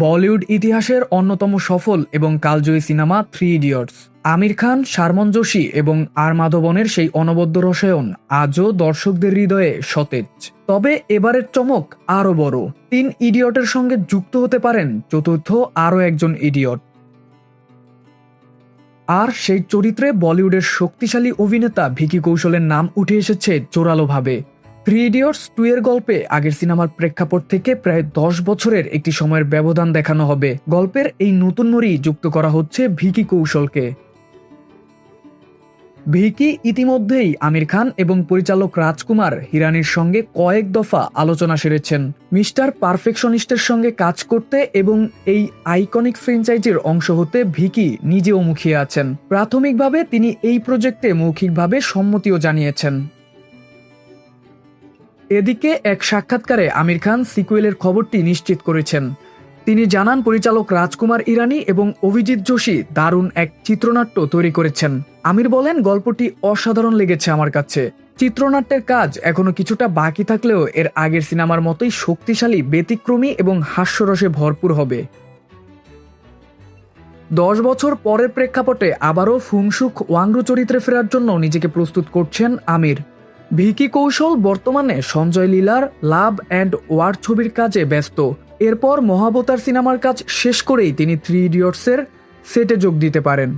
বলিউড ইতিহাসের অন্যতম সফল এবং কালজয়ী cinema three idiots. Aamir Khan, শারমন Joshi এবং আর মাধবনের সেই অনবদ্য রসায়ন আজও দর্শকদের হৃদয়ে সতেজ। তবে এবারের চমক আরও বড়। তিন ইডিয়টের সঙ্গে যুক্ত হতে পারেন চতুর্থ আরও একজন ইডিয়ট। আর সেই চরিত্রে বলিউডের শক্তিশালী অভিনেতা ভিকি কৌশলের নাম উঠে এসেছে জোরালোভাবে। থ্রি ইডিয়টস 2 এর গল্পে আগের সিনেমার প্রেক্ষাপট থেকে প্রায় 10 বছরের একটি সময়ের ব্যবধান দেখানো হবে। গল্পের এই নতুন মোড়ি যুক্ত করা হচ্ছে ভিকি কৌশলকে। ভিকি ইতিমধ্যেই আমির খান এবং পরিচালক রাজকুমার হিরানির সঙ্গে কয়েক দফা আলোচনা সেরেছেন মিস্টার পারফেকশনিস্টের সঙ্গে কাজ করতে, এবং এই আইকনিক ফ্র্যাঞ্চাইজির অংশ হতে ভিকি নিজেও মুখিয়ে আছেন। প্রাথমিকভাবে তিনি এই প্রজেক্টে মৌখিকভাবে সম্মতিও জানিয়েছেন। এদিকে এক সাক্ষাৎকারে আমির খান সিকুয়েলের খবরটি নিশ্চিত করেছেন। তিনি জানান, পরিচালক রাজকুমার ইরানি এবং অভিজিৎ যোশী দারুণ এক চিত্রনাট্য তৈরি করেছেন। আমির বলেন, গল্পটি অসাধারণ লেগেছে আমার কাছে। চিত্রনাট্যের কাজ এখনো কিছুটা বাকি থাকলেও এর আগের সিনেমার মতোই শক্তিশালী, ব্যতিক্রমী এবং হাস্যরসে ভরপুর হবে। 10 বছর পরের প্রেক্ষাপটে আবারও ফুংসুক ওয়াংরু চরিত্রে ফেরার জন্য নিজেকে প্রস্তুত করছেন আমির। ভিকি কৌশল বর্তমানে সঞ্জয় লীলার লাভ অ্যান্ড ওয়ার ছবির কাজে ব্যস্ত। এরপর মহাবতার সিনেমার কাজ শেষ করেই তিনি থ্রি ইডিয়টসের সেটে যোগ দিতে পারেন।